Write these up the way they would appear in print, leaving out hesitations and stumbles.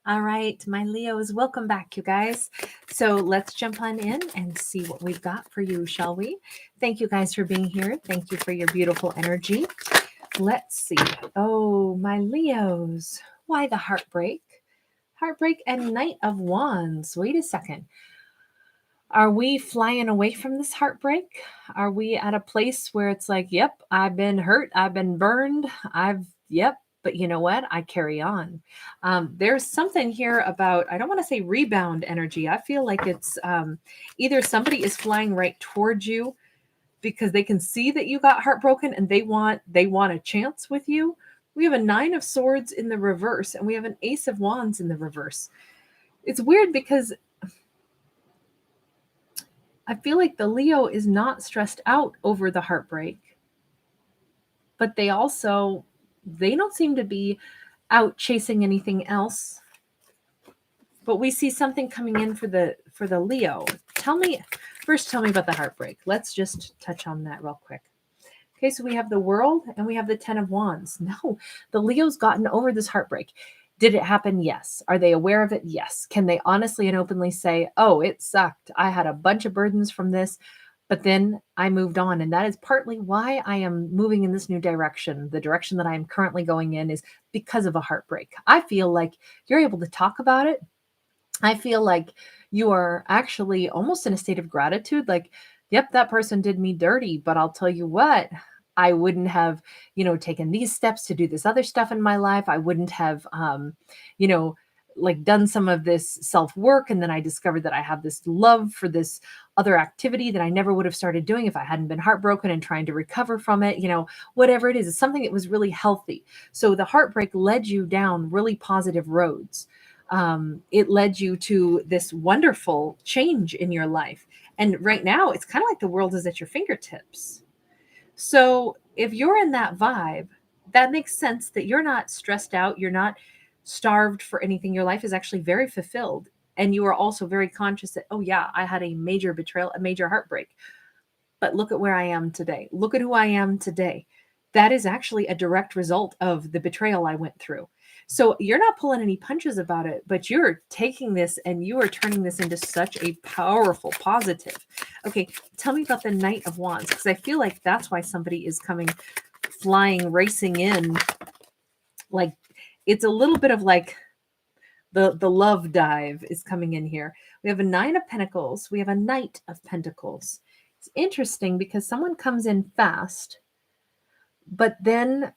All right, my Leos, welcome back, you guys. So let's jump on in and see what we've got for you, shall we? Thank you guys for being here. Thank you for your beautiful energy. Let's see. Oh, my Leos. Why the heartbreak? Heartbreak and Knight of Wands. Wait a second. Are we flying away from this heartbreak? Are we at a place where it's like, yep, I've been hurt, I've been burned, yep, but you know what? I carry on. There's something here about, I don't want to say rebound energy. I feel like it's either somebody is flying right towards you because they can see that you got heartbroken and they want a chance with you. We have a 9 of Swords in the reverse and we have an Ace of Wands in the reverse. It's weird because I feel like the Leo is not stressed out over the heartbreak, but they don't seem to be out chasing anything else. But we see something coming in for the Leo. Tell me about the heartbreak. Let's just touch on that real quick. Okay, so we have the World and we have the 10 of Wands. No, the Leo's gotten over this heartbreak. Did it happen? Yes. Are they aware of it? Yes. Can they honestly and openly say, oh, it sucked. I had a bunch of burdens from this, but then I moved on. And that is partly why I am moving in this new direction. The direction that I am currently going in is because of a heartbreak. I feel like you're able to talk about it. I feel like you are actually almost in a state of gratitude. Like, yep, that person did me dirty, but I'll tell you what, I wouldn't have, taken these steps to do this other stuff in my life. I wouldn't have, like done some of this self work. And then I discovered that I have this love for this other activity that I never would have started doing if I hadn't been heartbroken and trying to recover from it. Whatever it is, it's something that was really healthy. So the heartbreak led you down really positive roads. It led you to this wonderful change in your life. And right now, it's kind of like the world is at your fingertips. So if you're in that vibe, that makes sense that you're not stressed out. You're not starved for anything. Your life is actually very fulfilled. And you are also very conscious that, oh, yeah, I had a major betrayal, a major heartbreak. But look at where I am today. Look at who I am today. That is actually a direct result of the betrayal I went through. So you're not pulling any punches about it, but you're taking this and you are turning this into such a powerful positive. Okay, tell me about the Knight of Wands, because I feel like that's why somebody is coming, flying, racing in. Like, it's a little bit of like the love dive is coming in here. We have a 9 of Pentacles. We have a Knight of Pentacles. It's interesting because someone comes in fast, but then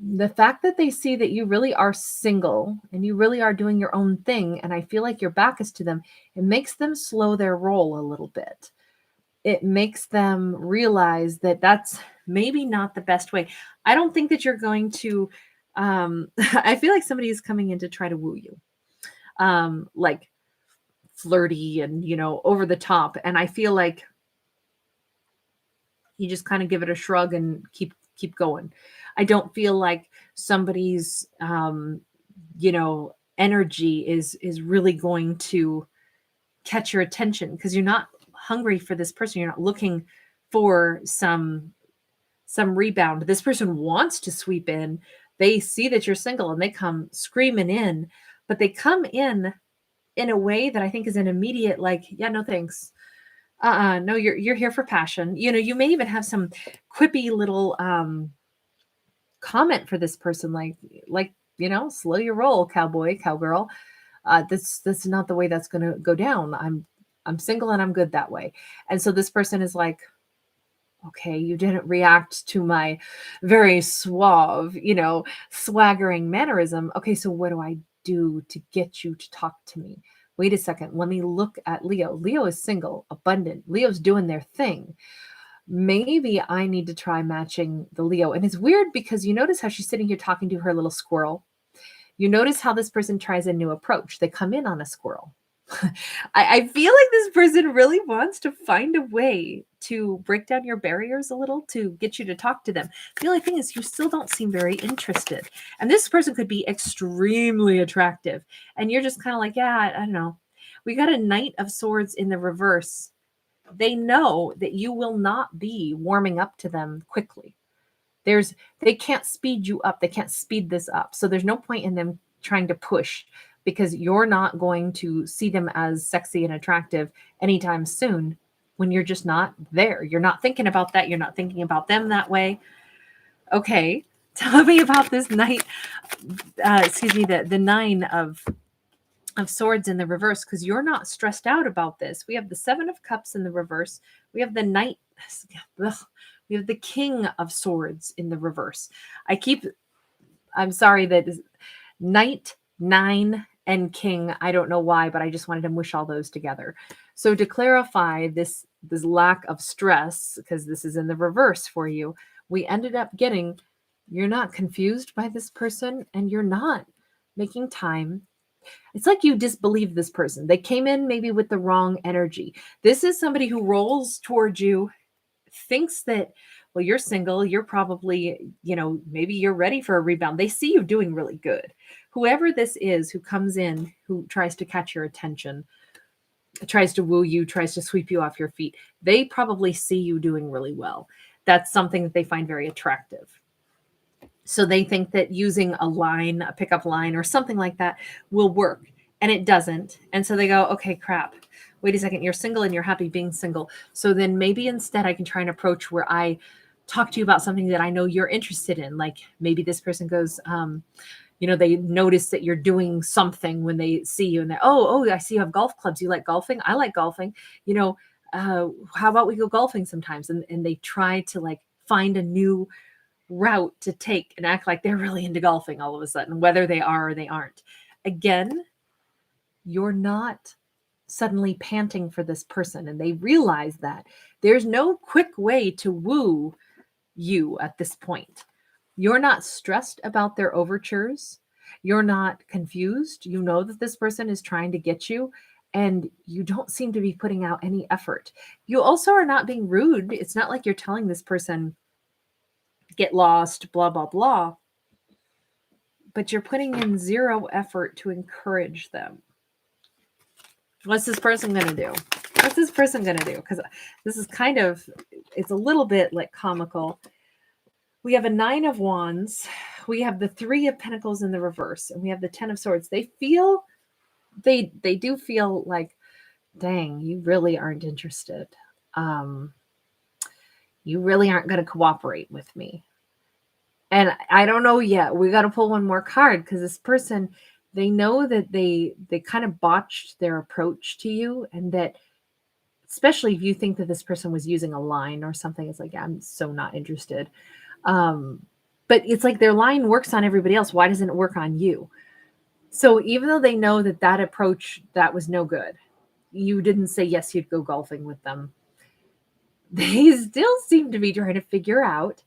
the fact that they see that you really are single and you really are doing your own thing, and I feel like your back is to them, it makes them slow their roll a little bit. It makes them realize that that's maybe not the best way. I don't think that you're going to, I feel like somebody is coming in to try to woo you, like flirty and, over the top. And I feel like you just kind of give it a shrug and keep going. I don't feel like somebody's, energy is really going to catch your attention because you're not hungry for this person. You're not looking for some rebound. This person wants to sweep in. They see that you're single and they come screaming in, but they come in a way that I think is an immediate, like, yeah, no, thanks. No, you're here for passion. You may even have some quippy little comment for this person, like, slow your roll, cowboy, cowgirl. That's not the way that's going to go down. I'm single and I'm good that way. And so this person is like, okay, you didn't react to my very suave, swaggering mannerism. Okay, so what do I do to get you to talk to me? Wait a second. Let me look at Leo. Leo is single, abundant. Leo's doing their thing. Maybe I need to try matching the Leo. And it's weird because you notice how she's sitting here talking to her little squirrel. You notice how this person tries a new approach. They come in on a squirrel. I feel like this person really wants to find a way to break down your barriers a little to get you to talk to them. The only thing is you still don't seem very interested. And this person could be extremely attractive. And you're just kind of like, yeah, I don't know. We got a Knight of Swords in the reverse. They know that you will not be warming up to them quickly. They can't speed you up. They can't speed this up. So there's no point in them trying to push because you're not going to see them as sexy and attractive anytime soon when you're just not there. You're not thinking about that. You're not thinking about them that way. Okay, tell me about this knight. The 9 of swords in the reverse, because you're not stressed out about this. We have the 7 of cups in the reverse. We have the knight. Ugh, we have the king of swords in the reverse. I'm sorry that knight, 9, and king. I don't know why, but I just wanted to mush all those together. So to clarify this lack of stress, because this is in the reverse for you, we ended up getting, you're not confused by this person and you're not making time. It's like you disbelieve this person. They came in maybe with the wrong energy. This is somebody who rolls towards you, thinks that, well, you're single. You're probably, maybe you're ready for a rebound. They see you doing really good. Whoever this is who comes in, who tries to catch your attention, tries to woo you, tries to sweep you off your feet, they probably see you doing really well. That's something that they find very attractive. So they think that using a pickup line or something like that will work, and it doesn't. And so they go, okay, crap. Wait a second, you're single and you're happy being single. So then maybe instead I can try an approach where I talk to you about something that I know you're interested in. Like maybe this person goes, they notice that you're doing something when they see you and they're, oh, I see you have golf clubs. You like golfing? I like golfing. How about we go golfing sometimes? And they try to like find a new route to take and act like they're really into golfing all of a sudden, whether they are or they aren't. Again, you're not suddenly panting for this person, and they realize that there's no quick way to woo you at this point. You're not stressed about their overtures. You're not confused. You know that this person is trying to get you, and you don't seem to be putting out any effort. You also are not being rude. It's not like you're telling this person, get lost, blah, blah, blah. But you're putting in zero effort to encourage them. What's this person going to do? What's this person going to do? Because this is it's a little bit like comical. We have a 9 of wands. We have the 3 of pentacles in the reverse. And we have the 10 of swords. They do feel like, dang, you really aren't interested. You really aren't going to cooperate with me. And I don't know yet. We got to pull one more card because this person, they know that they kind of botched their approach to you, and that, especially if you think that this person was using a line or something, it's like, I'm so not interested. But it's like their line works on everybody else. Why doesn't it work on you? So even though they know that approach, that was no good, you didn't say yes, you'd go golfing with them, they still seem to be trying to figure out,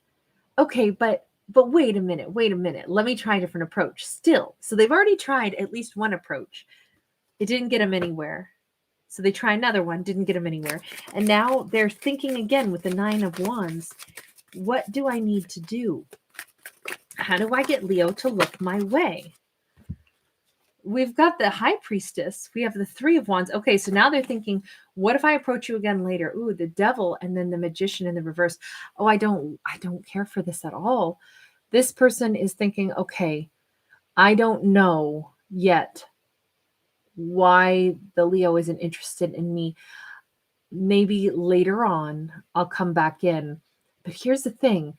okay, but wait a minute. Let me try a different approach still. So they've already tried at least one approach. It didn't get them anywhere. So they try another one, didn't get them anywhere. And now they're thinking again with the 9 of wands, what do I need to do? How do I get Leo to look my way? We've got the high priestess. We have the 3 of wands. Okay, so now they're thinking, what if I approach you again later? Ooh, the devil, and then the magician in the reverse. Oh, I don't care for this at all. This person is thinking, okay, I don't know yet why the Leo isn't interested in me. Maybe later on I'll come back in. But here's the thing.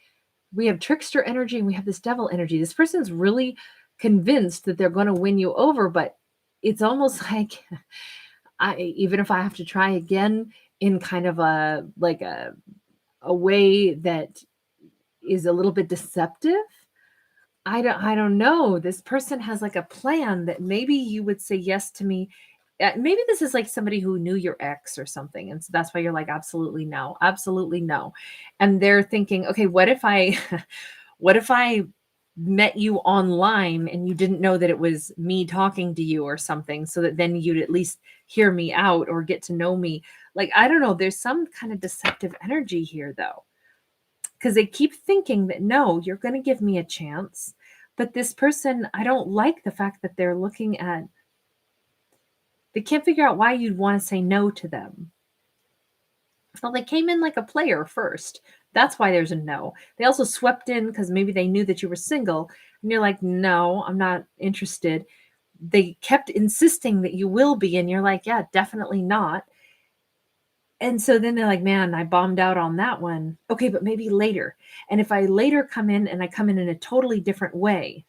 We have trickster energy and we have this devil energy. This person's really convinced that they're going to win you over, but it's almost like even if I have to try again in kind of a way that is a little bit deceptive, I don't know. This person has like a plan that maybe you would say yes to me. Maybe this is like somebody who knew your ex or something, and so that's why you're like, absolutely no, and they're thinking, okay, what if I met you online and you didn't know that it was me talking to you or something, so that then you'd at least hear me out or get to know me. Like, I don't know. There's some kind of deceptive energy here, though, because they keep thinking that, no, you're going to give me a chance. But this person, I don't like the fact that they're looking at, they can't figure out why you'd want to say no to them. Well, they came in like a player first. That's why there's a no. They also swept in because maybe they knew that you were single, and you're like, no, I'm not interested. They kept insisting that you will be, and you're like, yeah, definitely not. And so then they're like, man, I bombed out on that one. Okay, but maybe later. And if I later come in and I come in a totally different way,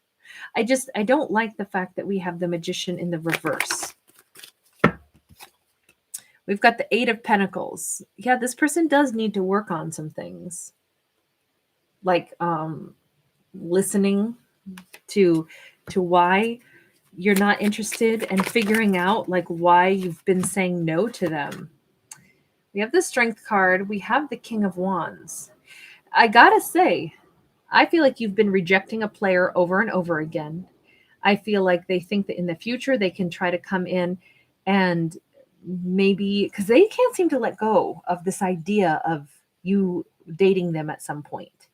I don't like the fact that we have the Magician in the reverse. We've got the Eight of Pentacles. Yeah, this person does need to work on some things. Like listening to why you're not interested and figuring out like why you've been saying no to them. We have the Strength card. We have the King of Wands. I gotta say, I feel like you've been rejecting a player over and over again. I feel like they think that in the future they can try to come in and maybe, because they can't seem to let go of this idea of you dating them at some point.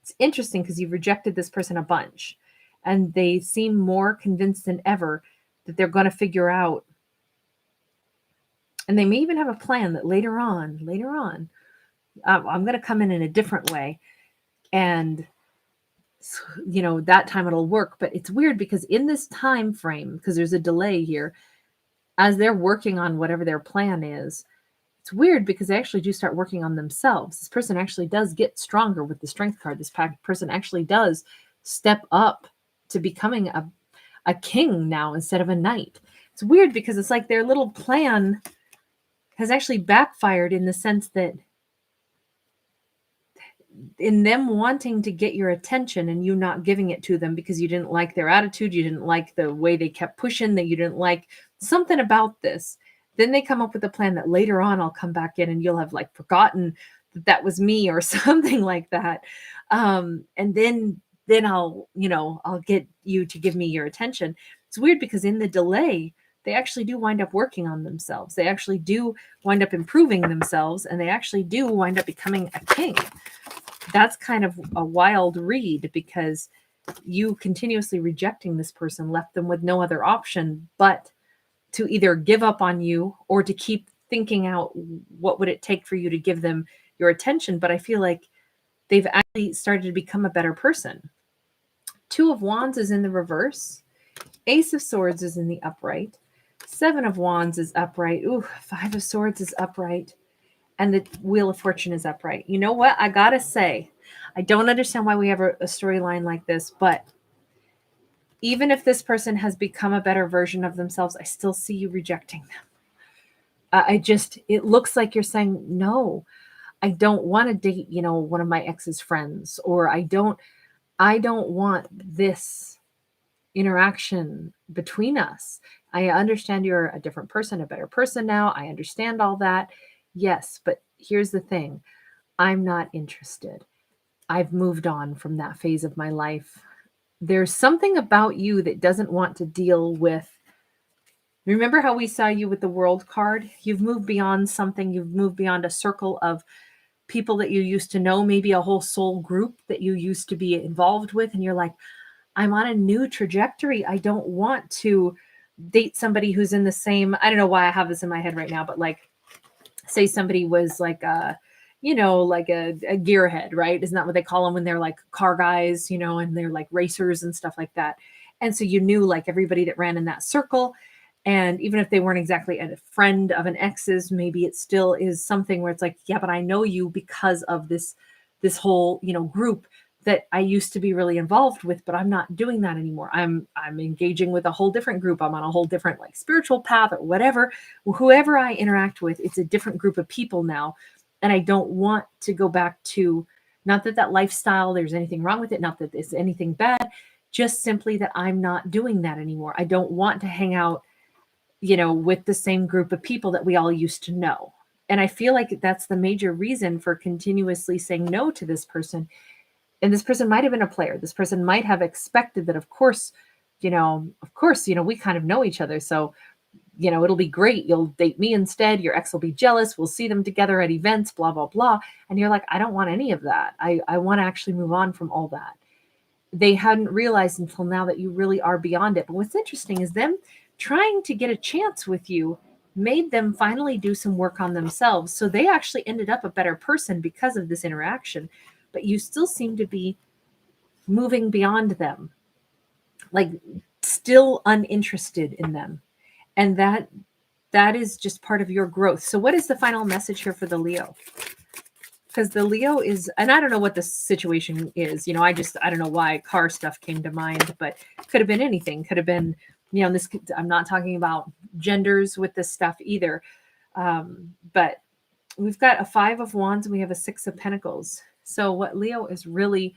It's interesting because you've rejected this person a bunch, and they seem more convinced than ever that they're going to figure out. And they may even have a plan that later on, I'm going to come in a different way. And, you know, that time it'll work. But it's weird because in this time frame, because there's a delay here, as they're working on whatever their plan is, it's weird because they actually do start working on themselves. This person actually does get stronger with the Strength card. This person actually does step up to becoming a king now instead of a knight. It's weird because it's like their little plan has actually backfired in the sense that in them wanting to get your attention and you not giving it to them because you didn't like their attitude, you didn't like the way they kept pushing, that you didn't like something about this. Then they come up with a plan that later on I'll come back in and you'll have like forgotten that that was me or something like that. And then I'll get you to give me your attention. It's weird because in the delay, they actually do wind up working on themselves. They actually do wind up improving themselves, and they actually do wind up becoming a king. That's kind of a wild read because you continuously rejecting this person left them with no other option but to either give up on you or to keep thinking out what would it take for you to give them your attention. But I feel like they've actually started to become a better person. Two of Wands is in the reverse. Ace of Swords is in the upright. Seven of Wands is upright. Ooh, Five of Swords is upright. And the Wheel of Fortune is upright. You know what? I gotta say, I don't understand why we have a storyline like this, but even if this person has become a better version of themselves, I still see you rejecting them. It looks like you're saying, no, I don't want to date, one of my ex's friends, or I don't want this interaction between us. I understand you're a different person, a better person now. I understand all that. Yes, but here's the thing. I'm not interested. I've moved on from that phase of my life. There's something about you that doesn't want to deal with. Remember how we saw you with the World card? You've moved beyond something. You've moved beyond a circle of people that you used to know, maybe a whole soul group that you used to be involved with. And you're like, I'm on a new trajectory. I don't want to date somebody who's in the same, I don't know why I have this in my head right now, but like, say somebody was like a gearhead, right? Isn't that what they call them when they're like car guys, and they're like racers and stuff like that. And so you knew like everybody that ran in that circle. And even if they weren't exactly a friend of an ex's, maybe it still is something where it's like, yeah, but I know you because of this whole, group that I used to be really involved with, but I'm not doing that anymore. I'm engaging with a whole different group. I'm on a whole different like spiritual path or whatever. Whoever I interact with, it's a different group of people now. And I don't want to go back to, not that lifestyle, there's anything wrong with it, not that there's anything bad, just simply that I'm not doing that anymore. I don't want to hang out, with the same group of people that we all used to know. And I feel like that's the major reason for continuously saying no to this person. And this person might have been a player. This person might have expected that, of course, we kind of know each other. So, it'll be great. You'll date me instead. Your ex will be jealous. We'll see them together at events, blah, blah, blah. And you're like, I don't want any of that. I want to actually move on from all that. They hadn't realized until now that you really are beyond it. But what's interesting is them trying to get a chance with you made them finally do some work on themselves. So they actually ended up a better person because of this interaction. But you still seem to be moving beyond them, like still uninterested in them. And that is just part of your growth. So what is the final message here for the Leo? Because the Leo is, and I don't know what the situation is, I don't know why car stuff came to mind, but could have been anything. Could have been, this, I'm not talking about genders with this stuff either. But we've got a 5 of Wands and we have a 6 of Pentacles. So what Leo is really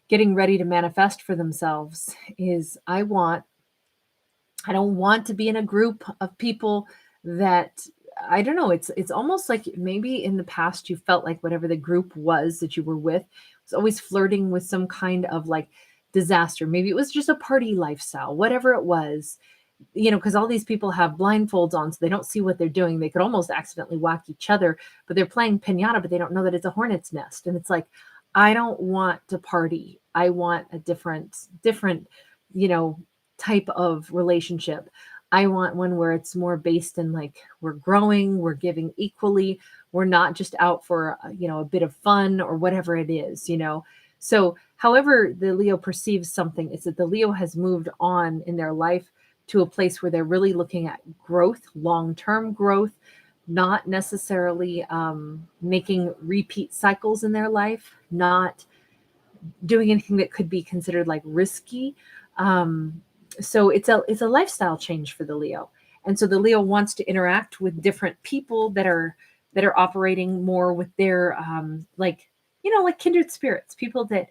getting ready to manifest for themselves is, I don't want to be in a group of people that, I don't know, it's almost like maybe in the past you felt like whatever the group was that you were with was always flirting with some kind of like disaster. Maybe it was just a party lifestyle, whatever it was, because all these people have blindfolds on, so they don't see what they're doing. They could almost accidentally whack each other, but they're playing piñata, but they don't know that it's a hornet's nest. And it's like, I don't want to party. I want a different, type of relationship. I want one where it's more based in like, we're growing, we're giving equally. We're not just out for, a bit of fun or whatever it is, So however the Leo perceives something, it's that the Leo has moved on in their life to a place where they're really looking at growth, long-term growth, not necessarily making repeat cycles in their life, not doing anything that could be considered like risky. So it's a lifestyle change for the Leo. And so the Leo wants to interact with different people that are operating more with their like kindred spirits, people that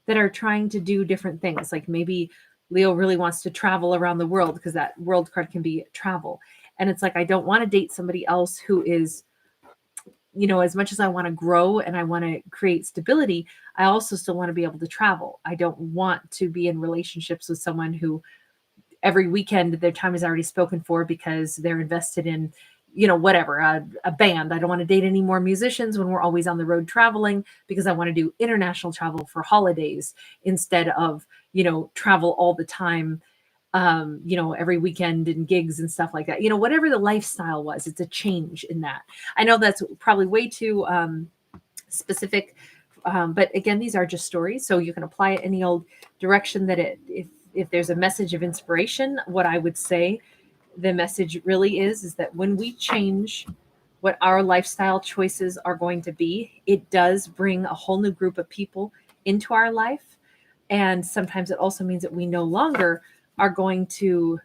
are trying to do different things. Like maybe Leo really wants to travel around the world, because that world card can be travel. And it's like, I don't want to date somebody else who is, as much as I want to grow and I want to create stability, I also still want to be able to travel. I don't want to be in relationships with someone who every weekend their time is already spoken for because they're invested in, whatever, a band. I don't want to date any more musicians when we're always on the road traveling, because I want to do international travel for holidays instead of, travel all the time, every weekend and gigs and stuff like that. Whatever the lifestyle was, it's a change in that. I know that's probably way too specific, but again, these are just stories, so you can apply it any old direction that if there's a message of inspiration, what I would say the message really is that when we change what our lifestyle choices are going to be, it does bring a whole new group of people into our life. And sometimes it also means that we no longer are going to,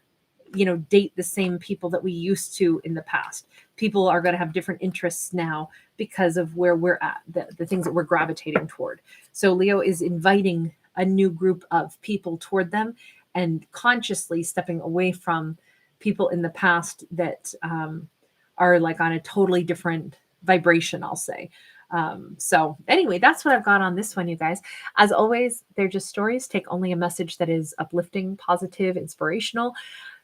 date the same people that we used to in the past. People are going to have different interests now because of where we're at, the things that we're gravitating toward. So Leo is inviting a new group of people toward them and consciously stepping away from people in the past that are like on a totally different vibration, I'll say. So anyway, that's what I've got on this one, you guys. As always, they're just stories. Take only a message that is uplifting, positive, inspirational.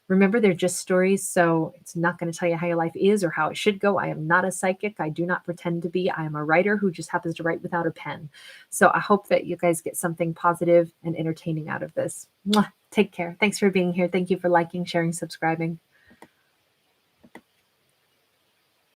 Remember, they're just stories, so it's not going to tell you how your life is or how it should go. I am not a psychic. I do not pretend to be. I am a writer who just happens to write without a pen. So I hope that you guys get something positive and entertaining out of this. Mwah. Take care. Thanks for being here. Thank you for liking, sharing, subscribing.